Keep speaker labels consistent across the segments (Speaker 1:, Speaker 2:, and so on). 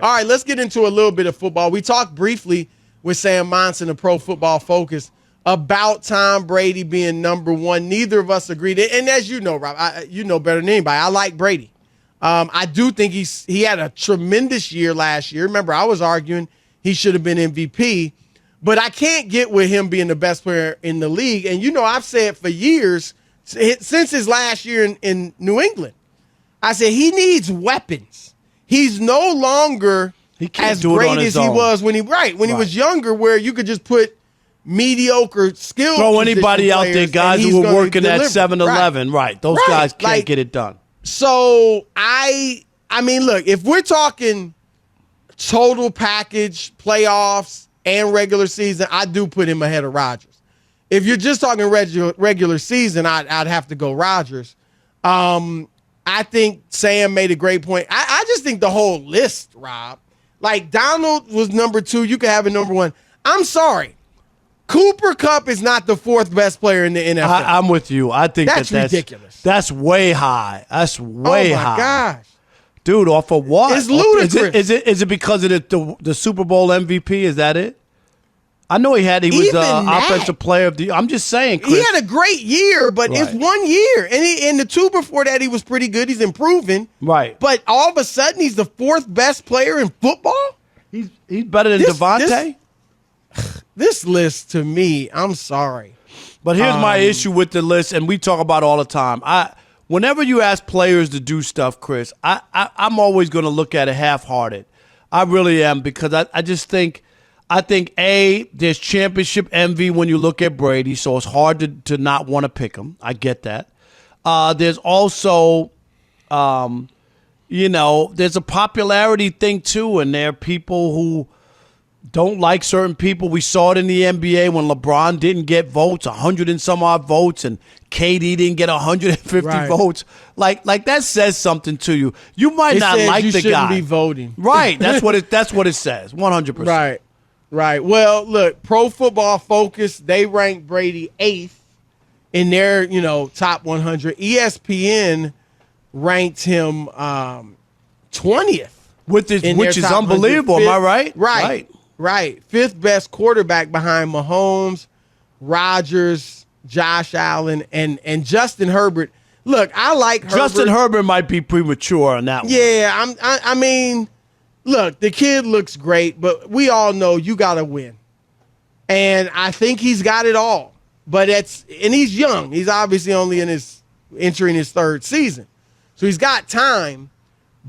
Speaker 1: All right, let's get into a little bit of football. We talked briefly with Sam Monson of Pro Football Focus about Tom Brady being number one. Neither of us agreed. And as you know, Rob, you know better than anybody, I like Brady. I do think he had a tremendous year last year. Remember, I was arguing he should have been MVP, but I can't get with him being the best player in the league. And, you know, I've said for years, since his last year in New England, I said he needs weapons. He's no longer as great as he was when he was younger, where you could just put mediocre skill.
Speaker 2: Throw anybody out there, guys who were working at 7-Eleven. Right. Those guys can't get it done.
Speaker 1: So I mean, look, if we're talking total package, playoffs, and regular season, I do put him ahead of Rodgers. If you're just talking regular season, I'd have to go Rodgers. I think Sam made a great point. I just think the whole list, Rob, like Donald was number 2. You could have a number 1. I'm sorry. Cooper Kupp is not the 4th best player in the NFL.
Speaker 2: I'm with you. I think
Speaker 1: that's ridiculous.
Speaker 2: That's way high. That's way high. Oh, my gosh.
Speaker 1: Dude,
Speaker 2: off of what?
Speaker 1: It's ludicrous.
Speaker 2: Is it because of the Super Bowl MVP? Is that it? I know he was offensive player of the year. I'm just saying, Chris.
Speaker 1: He had a great year, but it's 1 year. And the 2 before that, he was pretty good. He's improving.
Speaker 2: Right.
Speaker 1: But all of a sudden, he's the 4th best player in football?
Speaker 2: He's better than Devontae?
Speaker 1: This list, to me, I'm sorry.
Speaker 2: But here's my issue with the list, and we talk about it all the time. Whenever you ask players to do stuff, Chris, I'm always going to look at it half-hearted. I really am, because I just think – there's championship envy when you look at Brady, so it's hard to not want to pick him. I get that. There's also, there's a popularity thing too, and there are people who don't like certain people. We saw it in the NBA when LeBron didn't get votes, 100 and some odd votes, and KD didn't get 150 votes. Like that says something to you. You might not like the guy. You
Speaker 1: shouldn't be voting.
Speaker 2: Right. That's what it says. 100%.
Speaker 1: Right. Well, look, Pro Football Focus, they rank Brady 8th in their, top 100. ESPN ranked him 20th.
Speaker 2: Which is unbelievable. Am I
Speaker 1: right? Right. 5th best quarterback behind Mahomes, Rodgers, Josh Allen, and Justin Herbert. Look, I like Herbert.
Speaker 2: Justin Herbert might be premature on that one.
Speaker 1: Yeah, I mean, look, the kid looks great, but we all know you got to win. And I think he's got it all. And he's young. He's obviously only entering his 3rd season. So he's got time.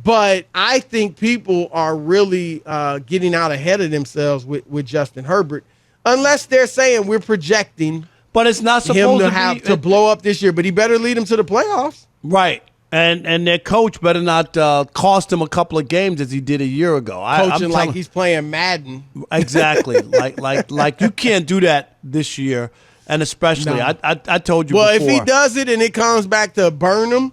Speaker 1: But I think people are really getting out ahead of themselves with Justin Herbert, unless they're saying we're projecting
Speaker 2: but it's not supposed
Speaker 1: him to blow up this year. But he better lead them to the playoffs.
Speaker 2: Right. And their coach better not cost him a couple of games as he did a year ago.
Speaker 1: Coaching like he's playing Madden.
Speaker 2: Exactly. like you can't do that this year. And especially, no. I told you before.
Speaker 1: Well, if he does it and it comes back to burn him,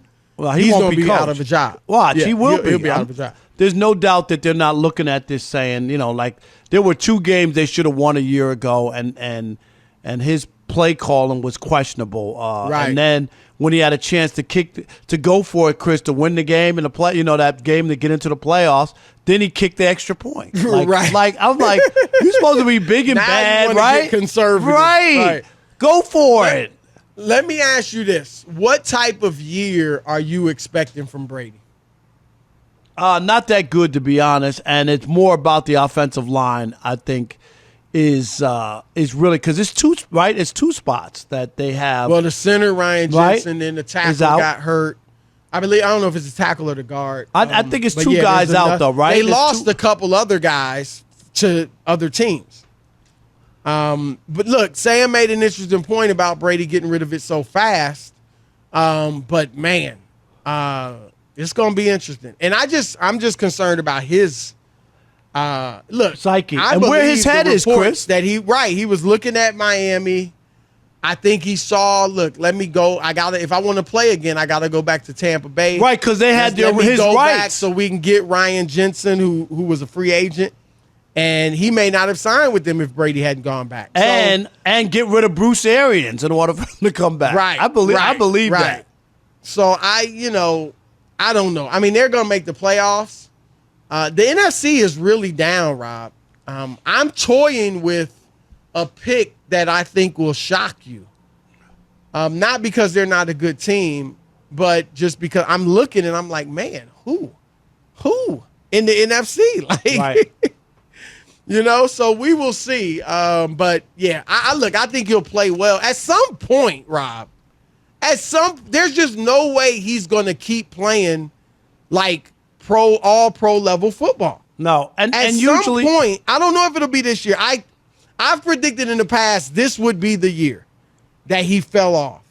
Speaker 1: he's going to be out of a job.
Speaker 2: Watch, he will be.
Speaker 1: He'll be out of a job.
Speaker 2: There's no doubt that they're not looking at this saying, there were 2 games they should have won a year ago, and his play calling was questionable.
Speaker 1: Right.
Speaker 2: And then when he had a chance to go for it, Chris, to win the game and that game to get into the playoffs, then he kicked the extra point.
Speaker 1: Right.
Speaker 2: I'm like, you're supposed to be big and
Speaker 1: now
Speaker 2: bad,
Speaker 1: you
Speaker 2: right?
Speaker 1: Get conservative.
Speaker 2: Right. Go for it.
Speaker 1: Let me ask you this. What type of year are you expecting from Brady?
Speaker 2: Not that good, to be honest, and it's more about the offensive line, I think, is really because it's 2 spots that they have.
Speaker 1: Well, the center, Ryan Jensen, and the tackle got hurt. I don't know if it's the tackle or the guard.
Speaker 2: I think it's 2 guys out, though, right?
Speaker 1: They lost a couple other guys to other teams. But look, Sam made an interesting point about Brady getting rid of it so fast. But man, it's going to be interesting. And I'm just concerned about his,
Speaker 2: psyche and where his head is, Chris.
Speaker 1: That he was looking at Miami. I think he saw, let me go. If I want to play again, I got to go back to Tampa Bay.
Speaker 2: Right. Cause they had his rights.
Speaker 1: So we can get Ryan Jensen, who was a free agent. And he may not have signed with them if Brady hadn't gone back.
Speaker 2: And get rid of Bruce Arians in order for him to come back.
Speaker 1: Right.
Speaker 2: I believe that.
Speaker 1: So I don't know. I mean, they're going to make the playoffs, The NFC is really down, Rob. I'm toying with a pick that I think will shock you. Not because they're not a good team, but just because I'm looking and I'm like, man, who in the NFC? Like,
Speaker 2: Right.
Speaker 1: So we will see. But yeah, I think he'll play well. At some point, Rob, there's just no way he's going to keep playing like all pro level football.
Speaker 2: No. And
Speaker 1: Some
Speaker 2: usually
Speaker 1: point, I don't know if it'll be this year. I've predicted in the past this would be the year that he fell off.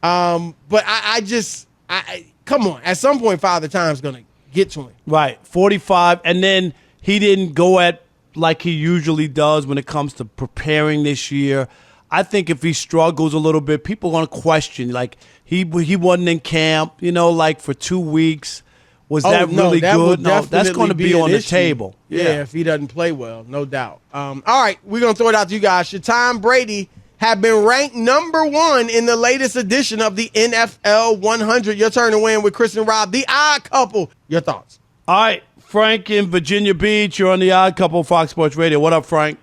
Speaker 1: But I come on. At some point, Father Time's going to get to him.
Speaker 2: Right, 45, and then he didn't go at like he usually does when it comes to preparing this year. I think if he struggles a little bit, people are going to question, like, he wasn't in camp, like for 2 weeks. Was that really good? No, that's going to be on the table.
Speaker 1: Yeah, if he doesn't play well, no doubt. All right, we're going to throw it out to you guys. Should Tom Brady have been ranked number 1 in the latest edition of the NFL 100? Your turn to win with Chris and Rob, the Odd Couple. Your thoughts?
Speaker 2: All right, Frank in Virginia Beach. You're on the Odd Couple, Fox Sports Radio. What up, Frank?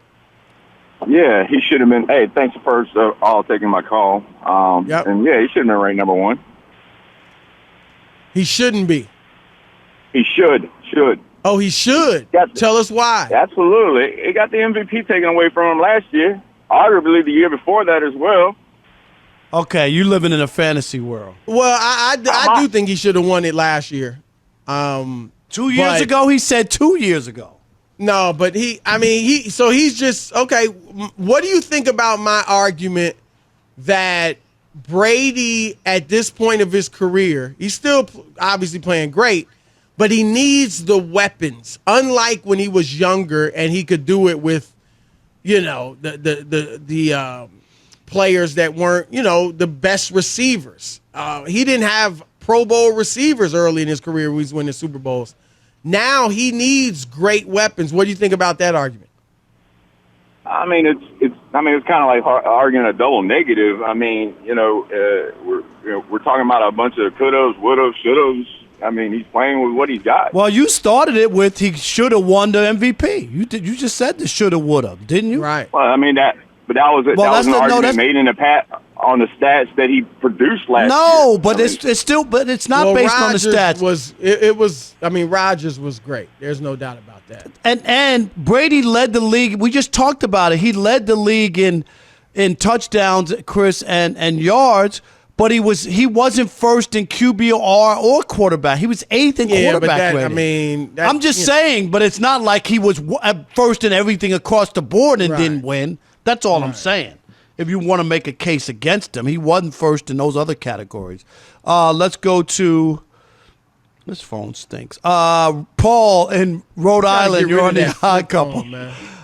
Speaker 3: Yeah, he should have been. Hey, thanks for all taking my call.
Speaker 1: Yep.
Speaker 3: And yeah, he should have been ranked number 1.
Speaker 1: He shouldn't be.
Speaker 3: He should.
Speaker 1: Oh, he should. Tell us why.
Speaker 3: Absolutely. He got the MVP taken away from him last year. Arguably the year before that as well.
Speaker 2: Okay, you living in a fantasy world.
Speaker 1: Well, I do think he should have won it last year.
Speaker 2: 2 years ago? He said 2 years ago.
Speaker 1: No, but he's just, okay, what do you think about my argument that Brady, at this point of his career, he's still obviously playing great, but he needs the weapons, unlike when he was younger and he could do it with, the players that weren't, the best receivers. He didn't have Pro Bowl receivers early in his career when he was winning Super Bowls. Now he needs great weapons. What do you think about that argument?
Speaker 3: I mean, it's kind of like arguing a double negative. I mean, we're talking about a bunch of couldas, wouldas, shouldas. I mean, he's playing with what he's got.
Speaker 2: Well, you started it with he should have won the MVP. You just said the shoulda, woulda, didn't you?
Speaker 1: Right.
Speaker 3: Well, I mean that was an argument made in the past on the stats that he produced last year.
Speaker 2: No, but it's not based on the stats.
Speaker 1: Rodgers was great. There's no doubt about that.
Speaker 2: And Brady led the league. We just talked about it. He led the league in touchdowns, Chris, and yards. But he wasn't first in QBR or quarterback. He was 8th in quarterback rating. I'm just saying, but it's not like he was first in everything across the board and didn't win. That's all I'm saying. If you want to make a case against him, he wasn't first in those other categories. Let's go to this phone stinks. Paul in Rhode Island. You're on the Odd Couple.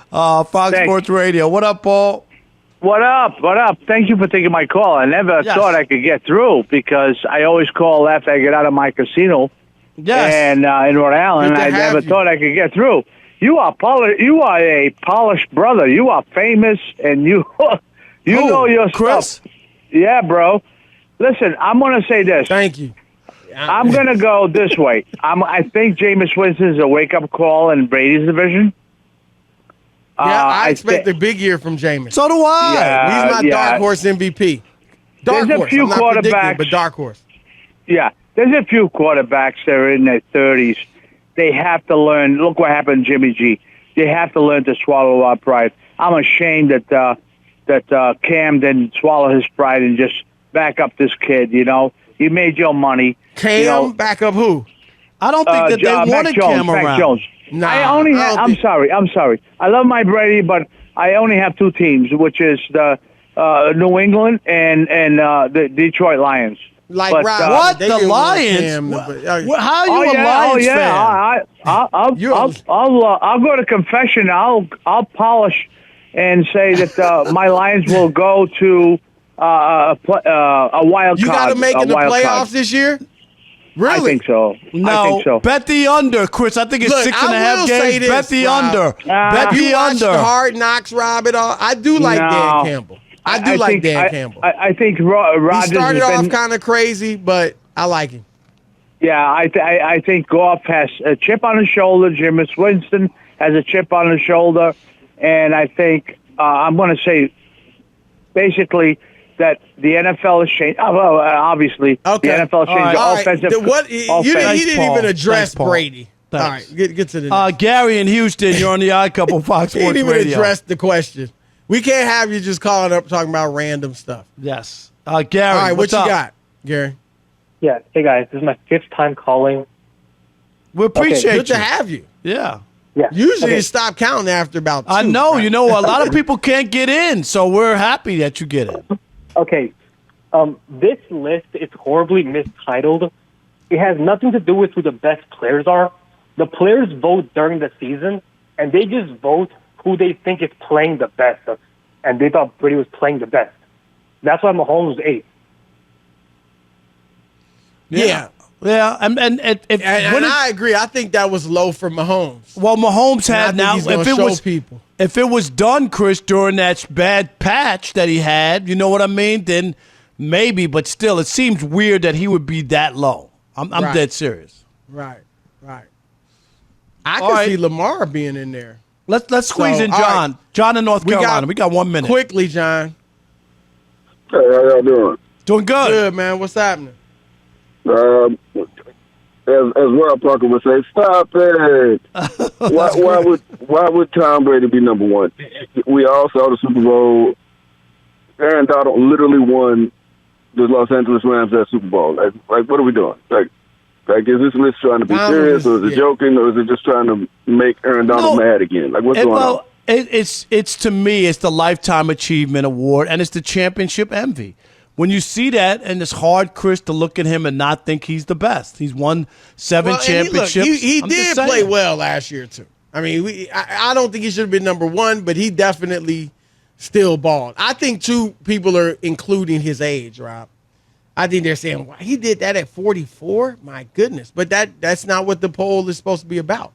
Speaker 2: Fox Sports Radio. What up, Paul?
Speaker 4: What up? Thank you for taking my call. I never thought I could get through because I always call after I get out of my casino.
Speaker 2: Yes.
Speaker 4: And in Rhode Island, I never thought I could get through. You are a polished brother. You are famous, and you know your
Speaker 2: Chris?
Speaker 4: stuff. Yeah, bro. Listen, I'm going to say this.
Speaker 1: Thank you.
Speaker 4: I'm going to go this way. I think Jameis Winston is a wake-up call in Brady's division.
Speaker 1: Yeah, I expect a big year from Jameis.
Speaker 2: So do I.
Speaker 1: He's my dark horse MVP.
Speaker 4: There's a few quarterbacks,
Speaker 1: but dark horse.
Speaker 4: Yeah, there's a few quarterbacks that are in their 30s. They have to learn. Look what happened to Jimmy G. They have to learn to swallow our pride. I'm ashamed that Cam didn't swallow his pride and just back up this kid. You made your money.
Speaker 1: Cam, back up who?
Speaker 2: I don't think that they wanted Cam around.
Speaker 4: Mac Jones.
Speaker 1: Nah,
Speaker 4: I'm sorry. I love my Brady, but I only have 2 teams, which is the New England and the Detroit Lions.
Speaker 1: Like
Speaker 4: but,
Speaker 2: what? The Lions? How are you a Lions fan?
Speaker 4: I'll go to confession. I'll polish and say that my Lions will go to a wild card.
Speaker 1: You got to make it the playoffs this year? Really?
Speaker 4: I think so.
Speaker 2: No, bet the under, Chris. I think it's 6.5 games. Bet the under. Bet the under.
Speaker 1: Hard Knocks, Rob, it all. I do like Dan Campbell. I like Dan Campbell.
Speaker 4: I think Rodgers
Speaker 1: he started off kind of crazy, but I like him.
Speaker 4: Yeah, I think Goff has a chip on his shoulder. Jameis Winston has a chip on his shoulder, and I think I'm going to say basically that the NFL has changed. Well, obviously,
Speaker 1: Okay.
Speaker 4: the NFL has changed the offensive.
Speaker 1: He didn't
Speaker 2: Paul.
Speaker 1: even address
Speaker 2: Thanks, Paul.
Speaker 1: Brady.
Speaker 2: Thanks.
Speaker 1: All right, get to the next.
Speaker 2: Gary in Houston, you're on the Odd Couple Fox
Speaker 1: He
Speaker 2: Sports
Speaker 1: didn't even
Speaker 2: Radio.
Speaker 1: address the question. We can't have you just calling up talking about random stuff.
Speaker 2: Yes. Gary,
Speaker 1: All right, what
Speaker 2: what's
Speaker 1: you
Speaker 2: up?
Speaker 1: got, Gary?
Speaker 5: Yeah. Hey guys, this is my 5th time calling.
Speaker 2: We appreciate
Speaker 1: Good
Speaker 2: you.
Speaker 1: to have you.
Speaker 2: Yeah.
Speaker 5: Yeah.
Speaker 1: Usually
Speaker 5: Okay.
Speaker 1: you stop counting after about 2.
Speaker 2: I know.
Speaker 1: right?
Speaker 2: You know, a lot of people can't get in, so we're happy that you get in.
Speaker 5: Okay. This list is horribly mistitled. It has nothing to do with who the best players are. The players vote during the season, and they just vote who they think is playing the best. And they thought Brady was playing the best. That's why Mahomes was 8.
Speaker 1: Yeah.
Speaker 2: Yeah, and
Speaker 1: I agree. I think that was low for Mahomes.
Speaker 2: well, Mahomes
Speaker 1: And I
Speaker 2: had
Speaker 1: think
Speaker 2: now.
Speaker 1: he's gonna
Speaker 2: If it
Speaker 1: show
Speaker 2: was
Speaker 1: people.
Speaker 2: if it was done, Chris, during that bad patch that he had, you know what I mean? Then maybe, but still, it seems weird that he would be that low. I'm
Speaker 1: Right.
Speaker 2: dead serious.
Speaker 1: Right. I
Speaker 2: All
Speaker 1: can
Speaker 2: right.
Speaker 1: see Lamar being in there.
Speaker 2: Let's squeeze
Speaker 1: So,
Speaker 2: in
Speaker 1: all
Speaker 2: John.
Speaker 1: right.
Speaker 2: John in North Carolina. We got 1 minute.
Speaker 1: Quickly, John.
Speaker 3: Hey, how y'all doing?
Speaker 2: Doing good.
Speaker 1: Good, man. What's happening?
Speaker 3: As Rob Parker would say, stop it. why would Tom Brady be number one? We all saw the Super Bowl. Aaron Donald literally won the Los Angeles Rams that Super Bowl. Like what are we doing? Like, is this list trying to be
Speaker 1: Donald
Speaker 3: serious, or is it
Speaker 1: yeah.
Speaker 3: joking, or is it just trying to make Aaron Donald
Speaker 2: No.
Speaker 3: mad again? Like, what's going on?
Speaker 2: It's to me, it's the Lifetime Achievement Award, and it's the championship envy. When you see that, and it's hard, Chris, to look at him and not think he's the best. He's won 7
Speaker 1: Well, and he- look,
Speaker 2: championships.
Speaker 1: He
Speaker 2: I'm
Speaker 1: did
Speaker 2: just saying.
Speaker 1: play well last year, too. I mean, I don't think he should have been number 1, but he definitely still balled. I think, too, people are including his age, Rob. I think they're saying, wow, he did that at 44? My goodness. But that's not what the poll is supposed to be about.